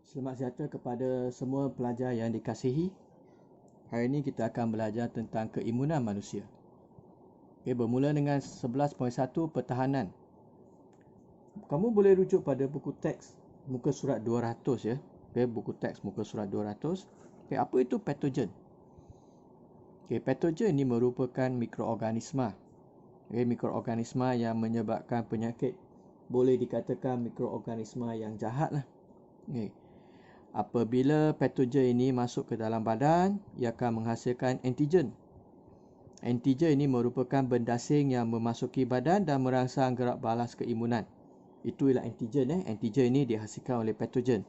Selamat sejahtera kepada semua pelajar yang dikasihi. Hari ini kita akan belajar tentang keimunan manusia. Bermula dengan 11.1 pertahanan. Kamu boleh rujuk pada buku teks muka surat 200 ya. Buku teks muka surat 200. Apa itu patogen? Patogen ini merupakan mikroorganisma. Mikroorganisma yang menyebabkan penyakit. Boleh dikatakan mikroorganisma yang jahat lah. Apabila patogen ini masuk ke dalam badan, ia akan menghasilkan antigen. Antigen ini merupakan benda asing yang memasuki badan dan merangsang gerak balas keimunan. Itu ialah antigen. Antigen ini dihasilkan oleh patogen.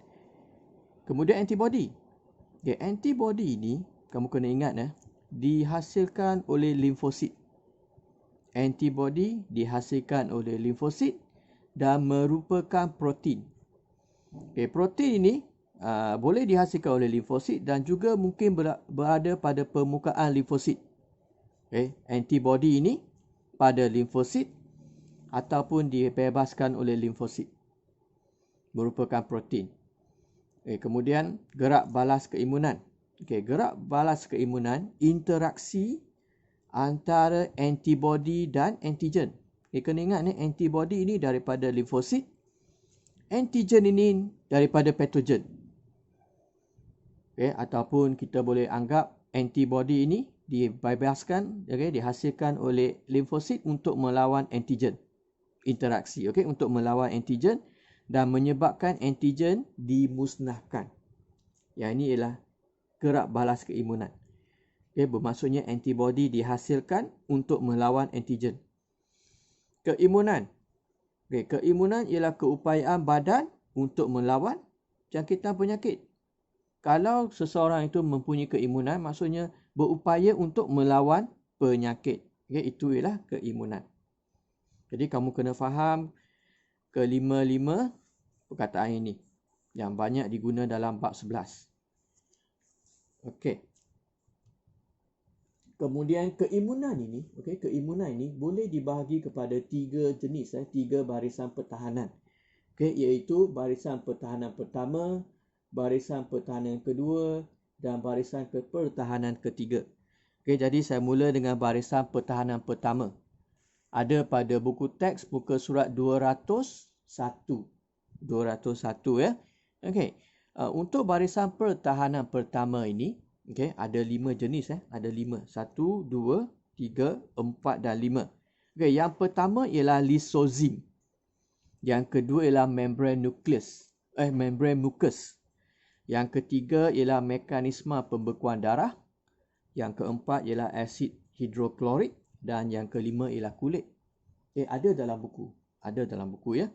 Kemudian antibody. Antibody ini, kamu kena ingat dihasilkan oleh limfosit. Antibody dihasilkan oleh limfosit dan merupakan protein. Protein ini boleh dihasilkan oleh limfosit dan juga mungkin berada pada permukaan limfosit. Antibody ini pada limfosit ataupun dibebaskan oleh limfosit. Merupakan protein. Kemudian gerak balas keimunan. Gerak balas keimunan interaksi antara antibody dan antigen. Kena ingat antibody ini daripada limfosit. Antigen ini daripada patogen. Ataupun kita boleh anggap antibody ini dibebaskan, dihasilkan oleh limfosit untuk melawan antigen. Interaksi, untuk melawan antigen dan menyebabkan antigen dimusnahkan. Yang ini ialah gerak balas keimunan. Bermaksudnya antibody dihasilkan untuk melawan antigen. Keimunan. Keimunan ialah keupayaan badan untuk melawan jangkitan penyakit. Kalau seseorang itu mempunyai keimunan, maksudnya berupaya untuk melawan penyakit. Itu ialah keimunan. Jadi kamu kena faham kelima-lima perkataan ini yang banyak diguna dalam bab 11. Kemudian keimunan ini boleh dibahagi kepada tiga jenis, tiga barisan pertahanan. Iaitu barisan pertahanan pertama, barisan pertahanan kedua dan barisan pertahanan ketiga. Jadi saya mula dengan barisan pertahanan pertama. Ada pada buku teks muka surat 201. 201 ya. Untuk barisan pertahanan pertama ini, ada 5 jenis ada 5. 1, 2, 3, 4 dan 5. Yang pertama ialah lysosome. Yang kedua ialah membran mucus. Yang ketiga ialah mekanisme pembekuan darah. Yang keempat ialah asid hidroklorik dan yang kelima ialah kulit. Ada dalam buku. Ya.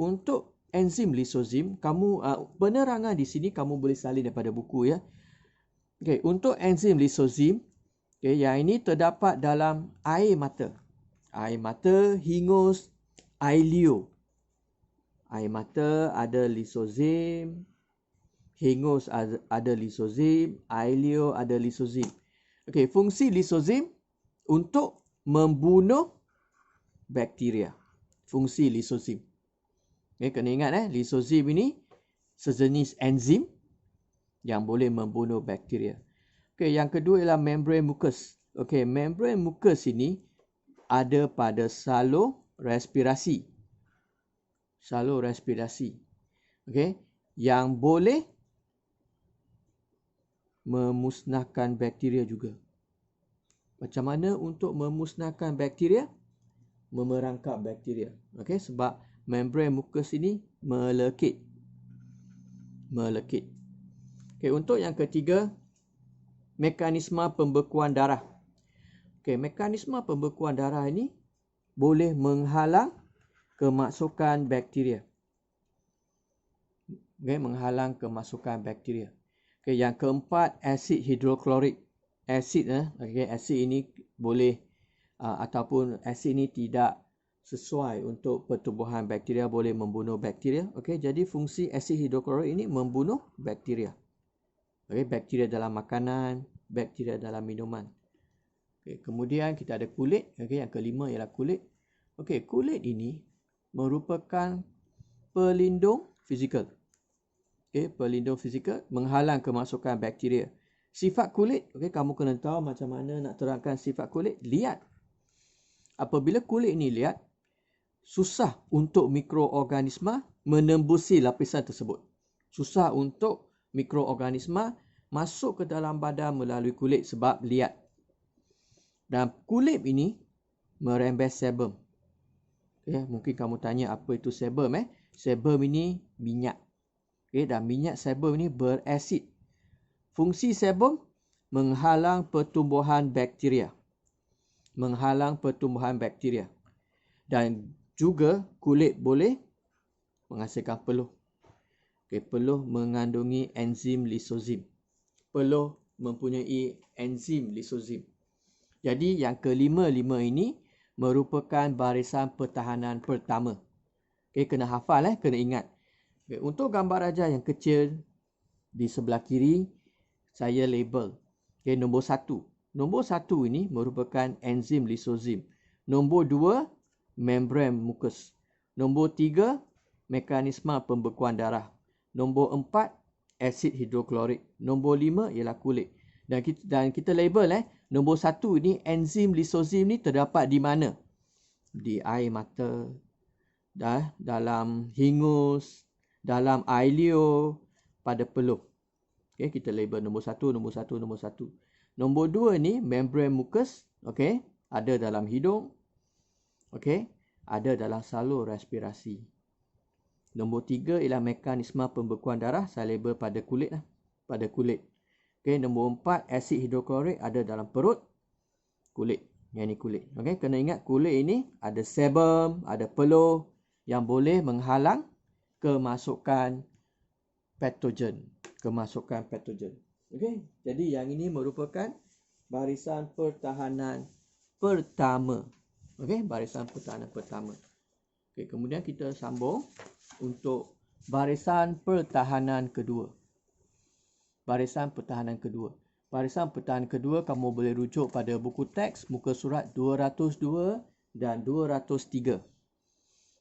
Untuk enzim lysosome, kamu penerangan di sini kamu boleh salin daripada buku ya. Untuk enzim lysosome, yang ini terdapat dalam air mata. Air mata, hingus, ailio. Air mata ada lysosome, hingus ada lysosome, ailio ada lysosome. Fungsi lysosome untuk membunuh bakteria. Fungsi lysosome. Kena ingat lysosome ini sejenis enzim yang boleh membunuh bakteria. Yang kedua ialah membran mucus. Membran mucus ini ada pada salur respirasi. Salur respirasi. Yang boleh memusnahkan bakteria juga. Macam mana untuk memusnahkan bakteria? Memerangkap bakteria. Sebab membran mucus ini melekit. Untuk yang ketiga, mekanisme pembekuan darah. Mekanisme pembekuan darah ini boleh menghalang kemasukan bakteria. Menghalang kemasukan bakteria. Yang keempat, asid hidroklorik. Asid ini boleh ataupun asid ini tidak sesuai untuk pertumbuhan bakteria, boleh membunuh bakteria. Jadi fungsi asid hidroklorik ini membunuh bakteria. Bakteria dalam makanan, bakteria dalam minuman. Kemudian kita ada kulit. Yang kelima ialah kulit. Kulit ini merupakan pelindung fizikal. Okay, pelindung fizikal, menghalang kemasukan bakteria. Sifat kulit, okay, kamu kena tahu macam mana nak terangkan sifat kulit. Liat. Apabila kulit ni liat, susah untuk mikroorganisma menembusi lapisan tersebut. Susah untuk mikroorganisma masuk ke dalam badan melalui kulit sebab liat. Dan kulit ini merembes sebum. Okay, mungkin kamu tanya apa itu sebum. Sebum ini minyak. Okay, dan minyak sebum ini berasid. Fungsi sebum menghalang pertumbuhan bakteria. Menghalang pertumbuhan bakteria. Dan juga kulit boleh menghasilkan peluh. Okay, peluh mengandungi enzim lisozim. Peluh mempunyai enzim lisozim. Jadi yang kelima-lima ini merupakan barisan pertahanan pertama. Okay, kena hafal, kena ingat. Okay, untuk gambar rajah yang kecil di sebelah kiri, saya label. Okay, nombor 1. Nombor 1 ini merupakan enzim lisozim. Nombor 2, membran mukus. Nombor 3, mekanisme pembekuan darah. Nombor 4, asid hidroklorik. Nombor 5 ialah kulit. Dan kita label, nombor 1 ini enzim lisozim ni terdapat di mana? Di air mata, dalam hingus, dalam air liur, pada peluh. Okay, kita label nombor 1, nombor 1, nombor 1. Nombor 2 ni membran mukus, okay, ada dalam hidung, okay, ada dalam salur respirasi. Nombor 3 ialah mekanisme pembekuan darah, saya label pada kulit pada kulit. Okay, nombor 4 asid hidroklorik ada dalam perut, kulit. Yang ni kulit. Okay, kena ingat kulit ini ada sebum, ada peluh yang boleh menghalang kemasukan patogen. Okey, jadi yang ini merupakan barisan pertahanan pertama. Okey, barisan pertahanan pertama. Okey, kemudian kita sambung untuk barisan pertahanan kedua. Barisan pertahanan kedua. Barisan pertahanan kedua kamu boleh rujuk pada buku teks muka surat 202 dan 203.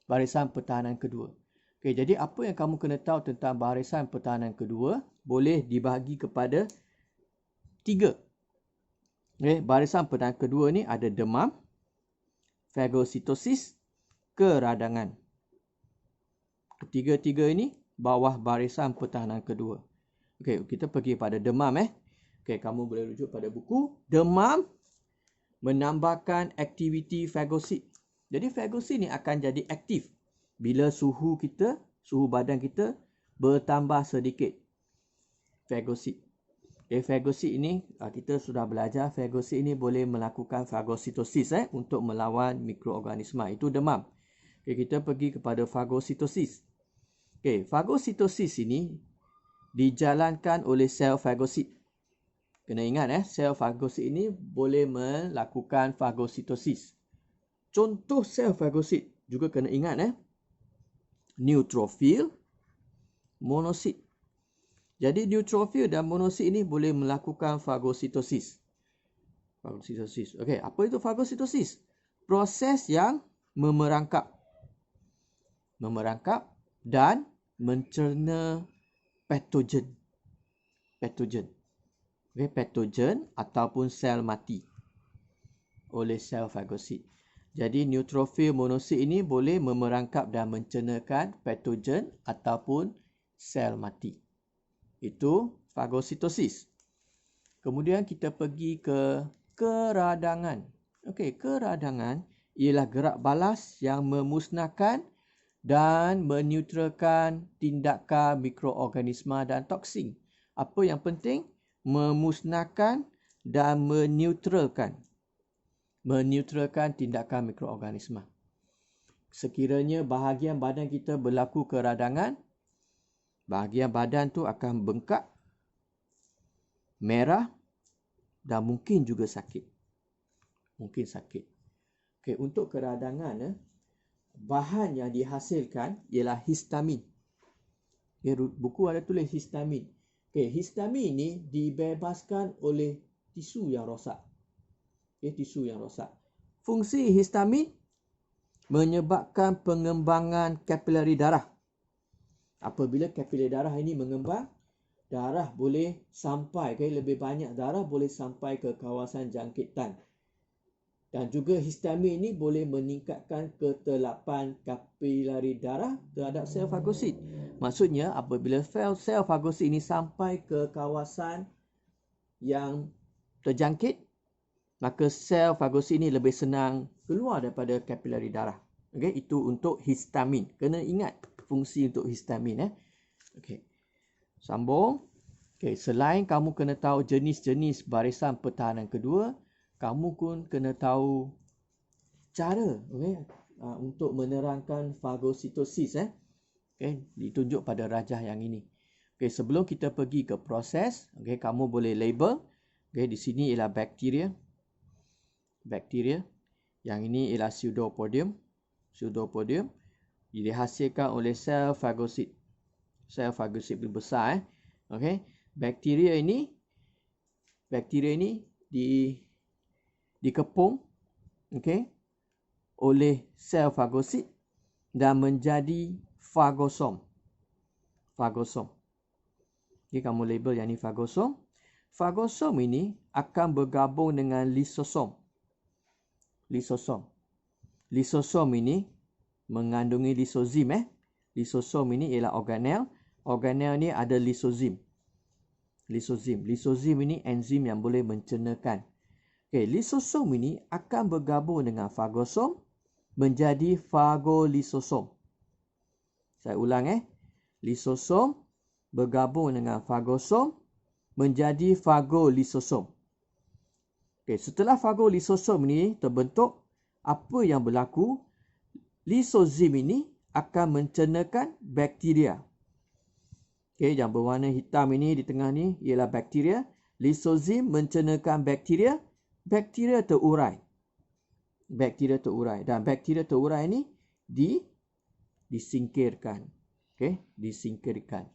Barisan pertahanan kedua. Okey, jadi apa yang kamu kena tahu tentang barisan pertahanan kedua boleh dibahagi kepada 3. Okey, barisan pertahanan kedua ni ada demam, fagositosis, keradangan. Ketiga-tiga ini bawah barisan pertahanan kedua. Okey, kita pergi pada demam. Okey, kamu boleh rujuk pada buku. Demam menambahkan aktiviti fagosit. Jadi fagosit ni akan jadi aktif bila suhu badan kita bertambah sedikit. Fagosit. Okay, fagosit ini kita sudah belajar. Fagosit ini boleh melakukan fagositosis untuk melawan mikroorganisma. Itu demam. Okay, kita pergi kepada fagositosis. Okay, fagositosis ini dijalankan oleh sel fagosit. Kena ingat sel fagosit ini boleh melakukan fagositosis. Contoh sel fagosit juga kena ingat neutrofil, monosit. Jadi neutrofil dan monosit ini boleh melakukan fagositosis. Fagositosis. Okey, apa itu fagositosis? Proses yang memerangkap dan mencerna patogen. Okey, patogen ataupun sel mati oleh sel fagosit. Jadi neutrofil monosit ini boleh memerangkap dan mencernakan patogen ataupun sel mati. Itu fagositosis. Kemudian kita pergi ke keradangan. Okey, keradangan ialah gerak balas yang memusnahkan dan menetralkan tindakan mikroorganisma dan toksin. Apa yang penting? Memusnahkan dan menetralkan tindakan mikroorganisma. Sekiranya bahagian badan kita berlaku keradangan, bahagian badan tu akan bengkak, merah dan mungkin juga sakit. Okey, untuk keradangan bahan yang dihasilkan ialah histamin. Okay, buku ada tulis histamin. Okey, histamin ni dibebaskan oleh tisu yang rosak. Fungsi histamin menyebabkan pengembangan kapilari darah. Apabila kapilari darah ini mengembang, darah boleh sampai, lebih banyak darah boleh sampai ke kawasan jangkitan. Dan juga histamin ini boleh meningkatkan ketelapan kapilari darah terhadap sel fagosit. Maksudnya apabila sel fagosit ini sampai ke kawasan yang terjangkit, maka sel fagosit ini lebih senang keluar daripada kapilari darah. Okey, itu untuk histamin. Kena ingat fungsi untuk histamin. Okey. Sambung. Okey, selain kamu kena tahu jenis-jenis barisan pertahanan kedua, kamu pun kena tahu cara untuk menerangkan fagositosis. Ditunjuk pada rajah yang ini. Okey, sebelum kita pergi ke proses, kamu boleh label. Di sini ialah bakteria. Yang ini ialah pseudopodium. Dihasilkan oleh sel fagosit. Sel fagosit besar. Bakteria ini dikepung oleh sel fagosit dan menjadi fagosom. Kamu label yang ni fagosom. Fagosom ini akan bergabung dengan lisosom. Lisosom ini mengandungi lisozim. Lisosom ini ialah organel. Organel ni ada lisozim. Lisozim ini enzim yang boleh mencernakan. Lisosom ini akan bergabung dengan fagosom menjadi fagolisosom. Saya ulang. Lisosom bergabung dengan fagosom menjadi fagolisosom. Setelah fagolisosom ini terbentuk, apa yang berlaku? Lisozim ini akan mencernakan bakteria. Yang berwarna hitam ini di tengah ni ialah bakteria. Lisozim mencernakan bakteria. Bakteria terurai. Dan bakteria terurai ini disingkirkan. Disingkirkan.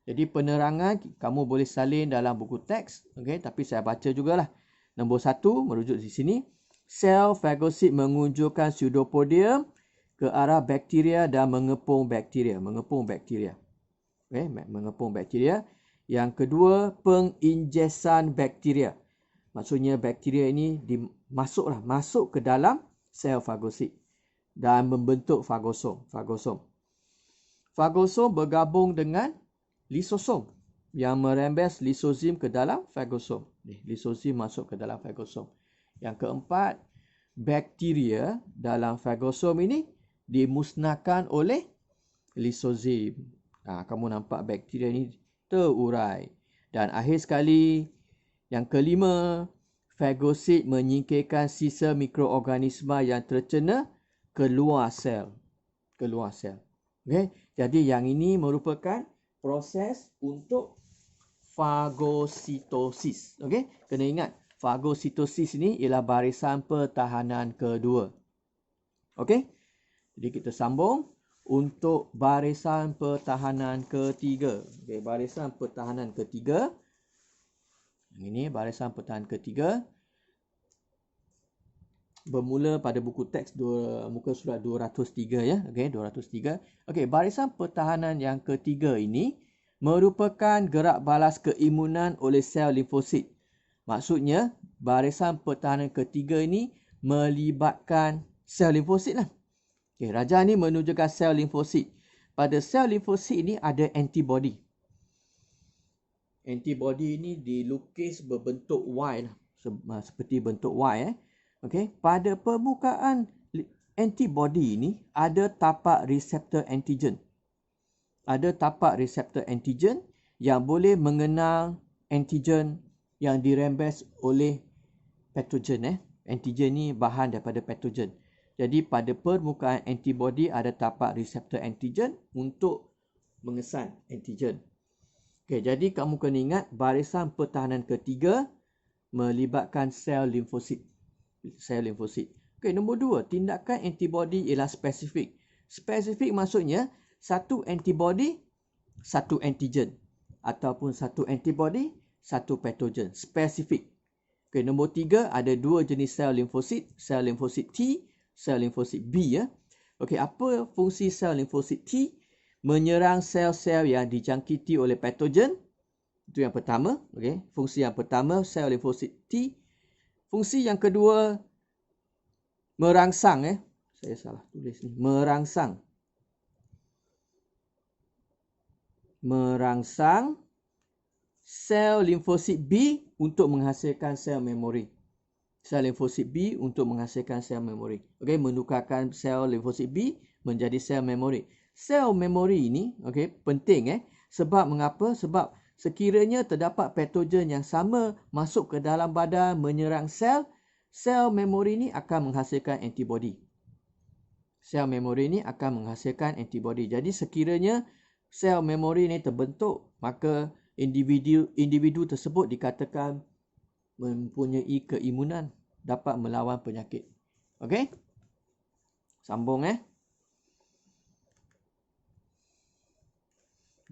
Jadi penerangan kamu boleh salin dalam buku teks. Tapi saya baca jugalah. Nombor 1 merujuk di sini. Sel fagosit mengunjurkan pseudopodium ke arah bakteria dan mengepung bakteria. Mengepung bakteria. Yang kedua, penginjesan bakteria. Maksudnya bakteria ini masuk ke dalam sel fagosit dan membentuk fagosom. Fagosom bergabung dengan lisosom yang merembes lisozim ke dalam fagosom. Lisozim masuk ke dalam fagosom. Yang keempat, bakteria dalam fagosom ini dimusnahkan oleh lisozim. Kamu nampak bakteria ini terurai. Dan akhir sekali, yang kelima, fagosit menyingkirkan sisa mikroorganisma yang tercena keluar sel. Jadi yang ini merupakan proses untuk fagositosis. Kena ingat, fagositosis ini ialah barisan pertahanan kedua. Jadi kita sambung untuk barisan pertahanan ketiga. Barisan pertahanan ketiga. Ini barisan pertahanan ketiga. Bermula pada buku teks muka surat 203 203. Barisan pertahanan yang ketiga ini merupakan gerak balas keimunan oleh sel limfosit. Maksudnya barisan pertahanan ketiga ini melibatkan sel limfosit lah. Rajah ni menunjukkan sel limfosit. Pada sel limfosit ini ada antibody. Antibody ini dilukis berbentuk Y lah. Seperti bentuk Y. Pada permukaan antibody ini ada tapak reseptor antigen. Ada tapak reseptor antigen yang boleh mengenal antigen yang dirembes oleh patogen. Antigen ni bahan daripada patogen. Jadi pada permukaan antibody ada tapak reseptor antigen untuk mengesan antigen. Jadi kamu kena ingat barisan pertahanan ketiga melibatkan sel limfosit. Nombor 2, tindakan antibody ialah spesifik. Spesifik maksudnya satu antibody, satu antigen. Ataupun satu antibody, satu patogen. Spesifik. Nombor 3, ada dua jenis sel limfosit. Sel limfosit T, sel limfosit B. Apa fungsi sel limfosit T? menyerang sel-sel yang dijangkiti oleh patogen. Itu yang pertama. Okay. Fungsi yang pertama, sel limfosit T. Fungsi yang kedua, merangsang. Saya salah tulis ni. Merangsang sel limfosit B untuk menghasilkan sel memori. Sel limfosit B untuk menghasilkan sel memori. Okey, menukarkan sel limfosit B menjadi sel memori. Sel memori ini penting sebab mengapa? Sebab sekiranya terdapat patogen yang sama masuk ke dalam badan menyerang sel, sel memori ini akan menghasilkan antibody. Sel memori ini akan menghasilkan antibody. Jadi sekiranya sel memori ini terbentuk, maka individu tersebut dikatakan mempunyai keimunan, dapat melawan penyakit. Okey? Sambung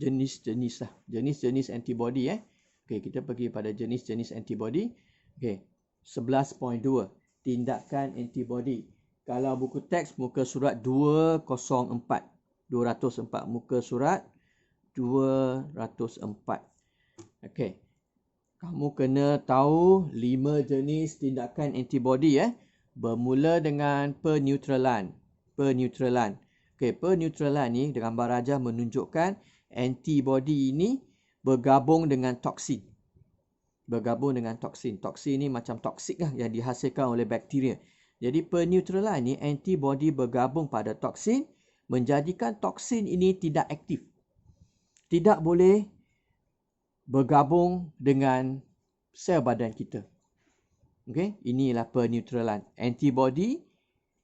Jenis-jenis lah. Jenis-jenis antibody Okey, kita pergi pada jenis-jenis antibody. Okey. 11.2. Tindakan antibody. Kalau buku teks muka surat 204. Muka surat 204. Okey. Kamu kena tahu 5 jenis tindakan antibody Bermula dengan peneutralan. Okey, peneutralan ni gambar rajah menunjukkan antibody ini bergabung dengan toksin. Toksin ni macam toksik yang dihasilkan oleh bakteria. Jadi peneutralan ni antibody bergabung pada toksin menjadikan toksin ini tidak aktif. Tidak boleh bergabung dengan sel badan kita. Okey, inilah peneutralan. Antibody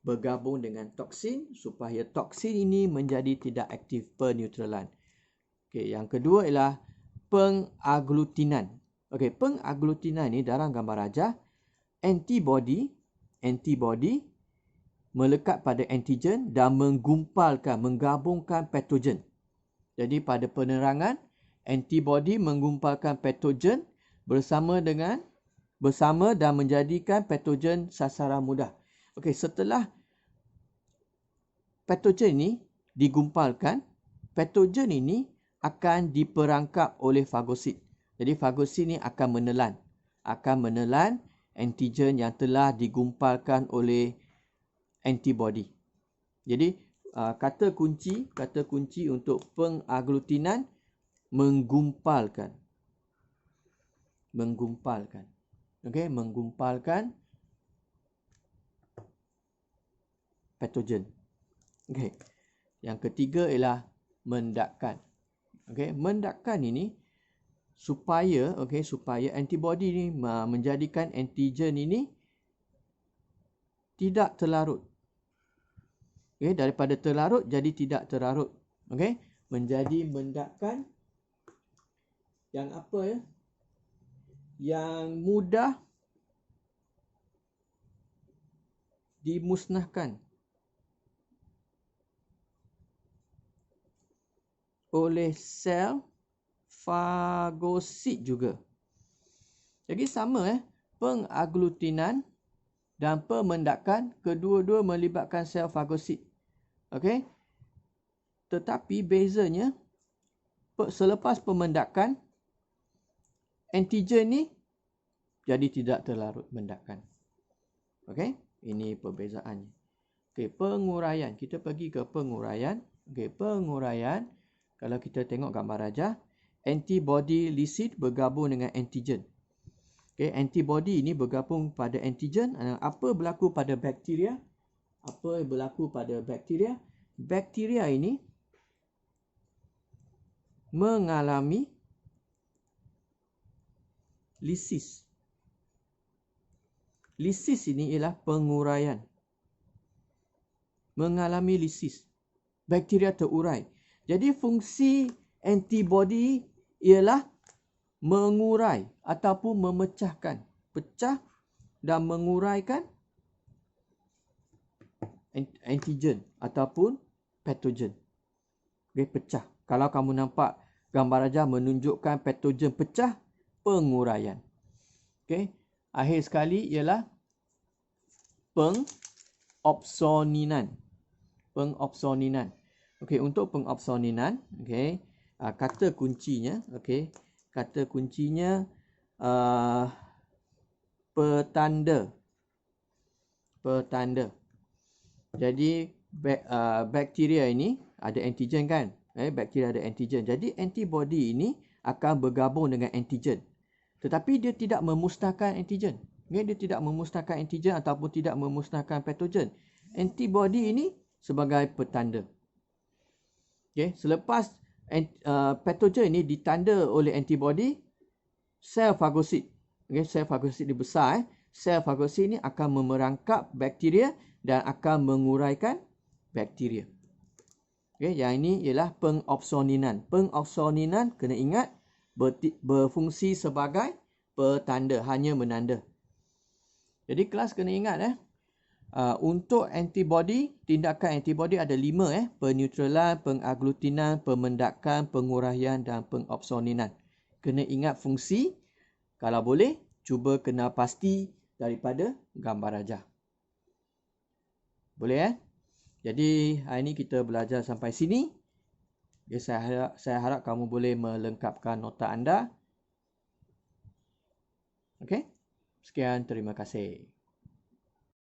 bergabung dengan toksin supaya toksin ini menjadi tidak aktif, peneutralan. Okey, yang kedua ialah pengaglutinan. Okey, pengaglutinan ni dalam gambar rajah antibody melekat pada antigen dan menggabungkan patogen. Jadi pada penerangan, antibody menggumpalkan patogen bersama dan menjadikan patogen sasaran mudah. Okey, setelah patogen ini digumpalkan, patogen ini akan diperangkap oleh fagosit. Jadi fagosit ini akan menelan antigen yang telah digumpalkan oleh antibody. Jadi kata kunci untuk pengaglutinan menggumpalkan. Okey, menggumpalkan patogen. Okey. Yang ketiga ialah mendakkan. Okey, mendakkan ini supaya antibody ni menjadikan antigen ini tidak terlarut. Okey, daripada terlarut jadi tidak terlarut. Okey, menjadi mendakkan yang yang mudah dimusnahkan oleh sel fagosit juga. Jadi sama pengaglutinan dan pemendakan kedua-dua melibatkan sel fagosit. Okey. Tetapi bezanya selepas pemendakan antigen ni jadi tidak terlarut mendakan. Okey, ini perbezaannya. Okey, penguraian. Kita pergi ke penguraian. Okey, penguraian. Kalau kita tengok gambar rajah, antibody lysid bergabung dengan antigen. Okey, antibody ini bergabung pada antigen. Apa berlaku pada bakteria? Bakteria ini mengalami lisis. Lisis ini ialah penguraian. Mengalami lisis. Bakteria terurai. Jadi fungsi antibody ialah mengurai ataupun memecahkan. Pecah dan menguraikan antigen ataupun patogen. Okay, pecah. Kalau kamu nampak gambar rajah menunjukkan patogen pecah, penguraian. Okey. Akhir sekali ialah pengopsoninan. Okey, untuk pengopsoninan, okey, kata kuncinya, okey, kata kuncinya petanda. Petanda. Jadi bakteria ini ada antigen kan? Bakteria ada antigen. Jadi antibody ini akan bergabung dengan antigen. Tetapi dia tidak memusnahkan antigen. Okay? Dia tidak memusnahkan antigen ataupun tidak memusnahkan patogen. Antibody ini sebagai petanda. Okay? Selepas patogen ini ditanda oleh antibody, sel fagosit. Okay? Sel fagosit dia besar. Sel fagosit ini akan memerangkap bakteria dan akan menguraikan bakteria. Okay? Yang ini ialah pengopsoninan. Pengopsoninan kena ingat berfungsi sebagai petanda, hanya menanda. Jadi kelas kena ingat untuk antibody, tindakan antibody ada 5 peneutralan, pengaglutinan, pemendakan, penguraian dan pengopsoninan. Kena ingat fungsi. Kalau boleh, cuba kenal pasti daripada gambar rajah. Boleh Jadi hari ini kita belajar sampai sini. Okay, saya harap kamu boleh melengkapkan nota anda. Okey. Sekian, terima kasih.